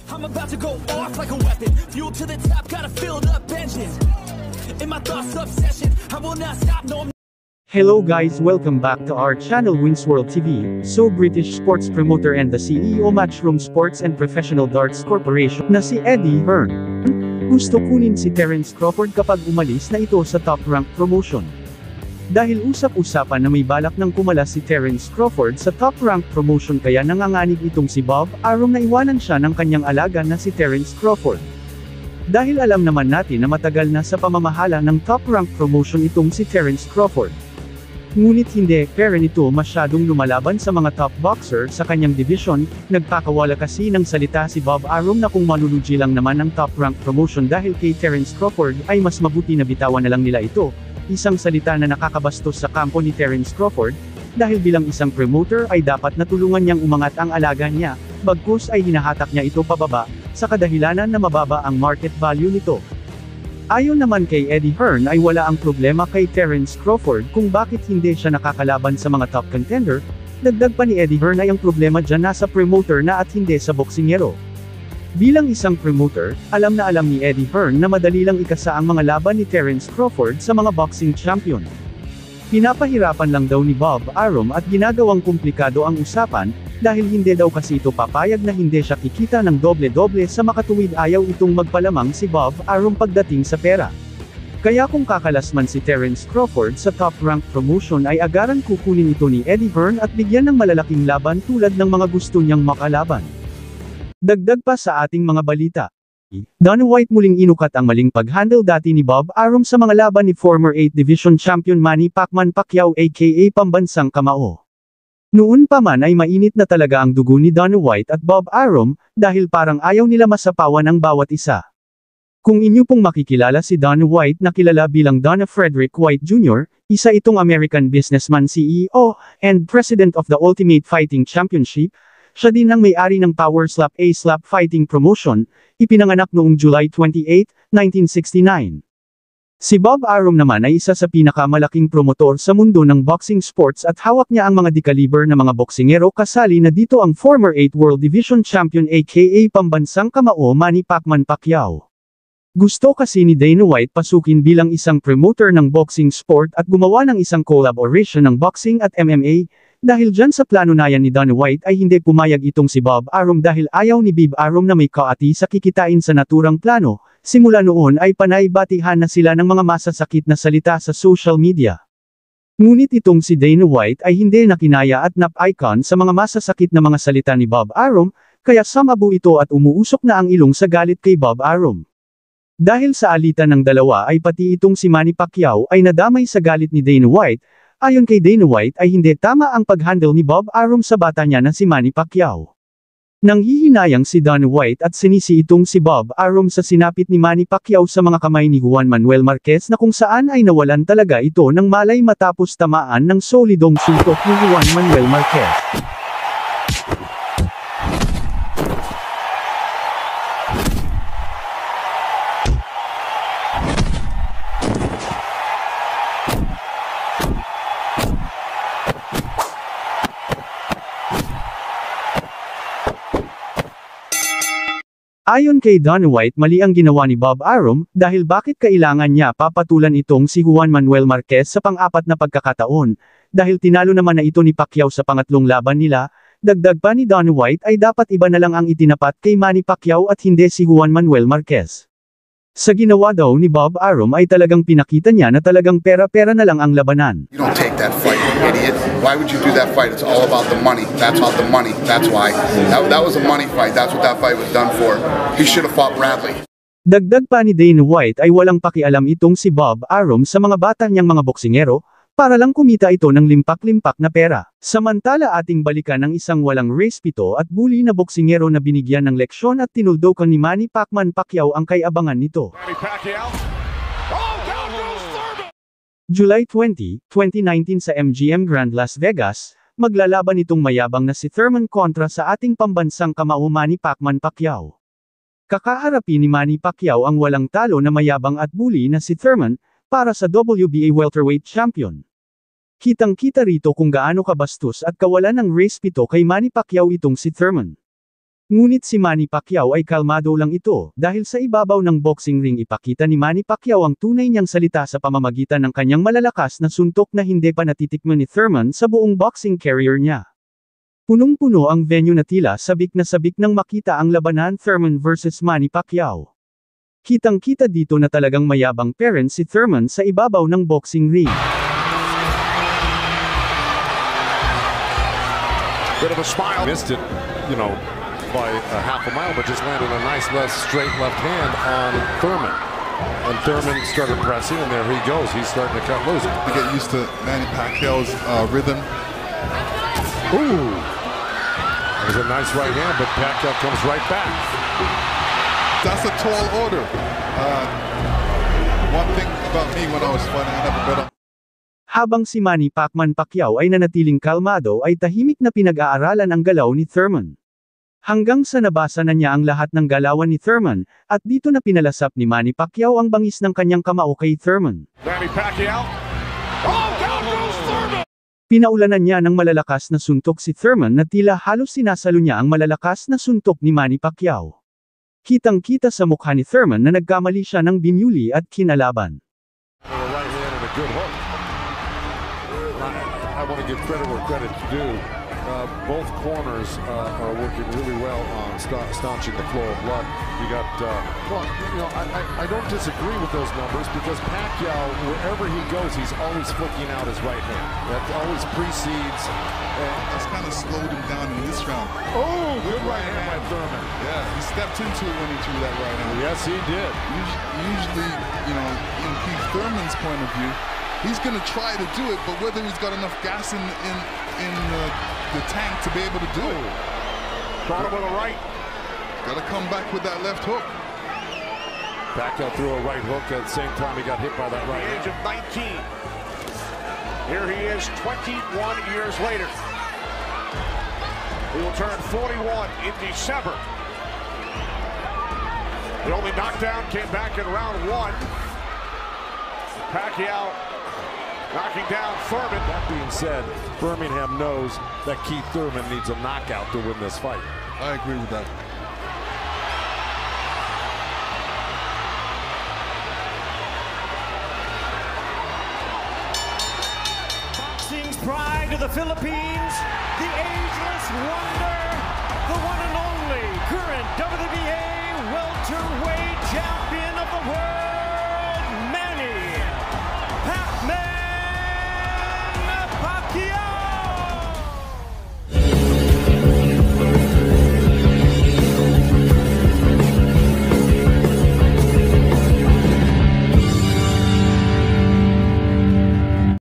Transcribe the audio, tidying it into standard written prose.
I'm about to go off like a weapon. Fuel to the top, got a filled up engine. In my thoughts, obsession. I will not stop, no, I'm Hello guys, welcome back to our channel Winsworld TV. So British sports promoter and the CEO Matchroom Sports and Professional Darts Corporation na si Eddie Hearn gusto kunin si Terence Crawford kapag umalis na ito sa top rank promotion. Dahil usap-usapan na may balak ng kumalas si Terence Crawford sa top rank promotion kaya nanganganib itong si Bob Arum na iwanan siya ng kanyang alaga na si Terence Crawford. Dahil alam naman natin na matagal na sa pamamahala ng top rank promotion itong si Terence Crawford. Ngunit hindi pera nito masyadong lumalaban sa mga top boxer sa kanyang division, nagpakawala kasi ng salita si Bob Arum na kung manuluji lang naman ang top rank promotion dahil kay Terence Crawford ay mas mabuti na bitawan na lang nila ito, isang salita na nakakabastos sa kampo ni Terence Crawford, dahil bilang isang promoter ay dapat natulungan niyang umangat ang alaga niya, bagkus ay hinahatak niya ito pababa, sa kadahilanan na mababa ang market value nito. Ayon naman kay Eddie Hearn ay wala ang problema kay Terence Crawford kung bakit hindi siya nakakalaban sa mga top contender, dagdag pa ni Eddie Hearn ay ang problema dyan nasa promoter na at hindi sa boksingero. Bilang isang promoter, alam ni Eddie Hearn na madali lang ikasa ang mga laban ni Terence Crawford sa mga boxing champion. Pinapahirapan lang daw ni Bob Arum at ginagawang komplikado ang usapan, dahil hindi daw kasi ito papayag na hindi siya kikita ng doble-doble sa makatuwid ayaw itong magpalamang si Bob Arum pagdating sa pera. Kaya kung kakalas man si Terence Crawford sa top rank promotion ay agaran kukunin ito ni Eddie Hearn at bigyan ng malalaking laban tulad ng mga gusto niyang makalaban. Dagdag pa sa ating mga balita. Dana White muling inukat ang maling pag-handle dati ni Bob Arum sa mga laban ni former 8th Division Champion Manny Pacquiao aka Pambansang Kamao. Noon pa man ay mainit na talaga ang dugo ni Dana White at Bob Arum, dahil parang ayaw nila masapawan ang bawat isa. Kung inyo pong makikilala si Dana White na kilala bilang Dana Frederick White Jr., isa itong American businessman CEO, and President of the Ultimate Fighting Championship, siya din ang may-ari ng Power Slap A-Slap Fighting Promotion, ipinanganak noong July 28, 1969. Si Bob Arum naman ay isa sa pinakamalaking promotor sa mundo ng boxing sports at hawak niya ang mga di-caliber na mga boksingero kasali na dito ang former 8th World Division Champion aka Pambansang Kamao Manny Pacquiao. Gusto kasi ni Dana White pasukin bilang isang promoter ng boxing sport at gumawa ng isang collaboration ng boxing at MMA, dahil dyan sa planunayan ni Dana White ay hindi pumayag itong si Bob Arum dahil ayaw ni Bob Arum na may kaati sa kikitain sa naturang plano. Simula noon ay panay-batihan na sila ng mga masasakit na salita sa social media. Ngunit itong si Dana White ay hindi nakinaya at nap-icon sa mga masasakit na mga salita ni Bob Arum, kaya sumabo ito at umuusok na ang ilong sa galit kay Bob Arum. Dahil sa alitan ng dalawa ay pati itong si Manny Pacquiao ay nadamay sa galit ni Dana White, ayon kay Dana White ay hindi tama ang pag-handle ni Bob Arum sa bata niya na si Manny Pacquiao. Nanghihinayang si Dana White at sinisi itong si Bob Arum sa sinapit ni Manny Pacquiao sa mga kamay ni Juan Manuel Marquez na kung saan ay nawalan talaga ito ng malay matapos tamaan ng solidong suntok ni Juan Manuel Marquez. Ayon kay Dana White mali ang ginawa ni Bob Arum, dahil bakit kailangan niya papatulan itong si Juan Manuel Marquez sa pang-apat na pagkakataon, dahil tinalo naman na ito ni Pacquiao sa pangatlong laban nila, dagdag pa ni Dana White ay dapat iba na lang ang itinapat kay Manny Pacquiao at hindi si Juan Manuel Marquez. Sa ginawa daw ni Bob Arum ay talagang pinakita niya na talagang pera-pera na lang ang labanan. You don't take that fight, you idiot. Why would you do that fight? It's all about the money. That's about the money. That's why. That was a money fight. That's what that fight was done for. He should have fought Bradley. Dagdag pa ni Dana White ay walang pakialam itong si Bob Arum sa mga bata niyang mga boksingero, para lang kumita ito ng limpak-limpak na pera. Samantala ating balikan ng isang walang respeto at bully na boksingero na binigyan ng leksyon at tinuldokan ni Manny Pacquiao ang kay-abangan nito. July 20, 2019 sa MGM Grand Las Vegas, maglalaban itong mayabang na si Thurman kontra sa ating pambansang kamao Manny Pacquiao. Kakaharapin ni Manny Pacquiao ang walang talo na mayabang at bully na si Thurman, para sa WBA welterweight champion. Kitang-kita rito kung gaano kabastos at kawalan ng respeto kay Manny Pacquiao itong si Thurman. Ngunit si Manny Pacquiao ay kalmado lang ito, dahil sa ibabaw ng boxing ring ipakita ni Manny Pacquiao ang tunay niyang salita sa pamamagitan ng kanyang malalakas na suntok na hindi pa natitikman ni Thurman sa buong boxing career niya. Punong-puno ang venue na tila sabik na sabik nang makita ang labanan Thurman versus Manny Pacquiao. Kitang-kita dito na talagang mayabang parent si Thurman sa ibabaw ng boxing ring. Bit of a smile. Missed it, by a half a mile, but just landed a nice straight left hand on Thurman. And Thurman started pressing, and there he goes. He's starting to cut loose. To get used to Manny Pacquiao's rhythm. Ooh. That was a nice right hand, but Pacquiao comes right back. That's a tall order. One thing about me when I was fighting, I never bet on. Habang si Manny Pacquiao ay nanatiling kalmado ay tahimik na pinag-aaralan ang galaw ni Thurman. Hanggang sa nabasa na niya ang lahat ng galawan ni Thurman, at dito na pinalasap ni Manny Pacquiao ang bangis ng kanyang kamao kay Thurman. Manny Pacquiao. Oh, down goes Thurman! Pinaulanan niya ng malalakas na suntok si Thurman na tila halos sinasalo niya ang malalakas na suntok ni Manny Pacquiao. Kitang-kita sa mukha ni Thurman na nagkamali siya ng bimyuli at kinalaban. Right hand and a good hook. I want to give credit where credit's due. Both corners are working really well on staunching the flow of blood. You got, I don't disagree with those numbers because Pacquiao, wherever he goes, he's always flicking out his right hand. That always precedes. That's kind of slowed him down in this round. Oh, good right hand by Thurman. Yeah, he stepped into it when he threw that right hand. Yes, he did. Usually, in Keith Thurman's point of view, he's going to try to do it, but whether he's got enough gas in the tank to be able to do it. Caught him with a right. Got to come back with that left hook. Pacquiao threw a right hook at the same time he got hit by that right hand. Age of 19. Here he is 21 years later. He will turn 41 in December. The only knockdown came back in round one. Pacquiao knocking down Thurman. That being said, Birmingham knows that Keith Thurman needs a knockout to win this fight. I agree with that. Boxing's pride of the Philippines, the ageless wonder, the one and only current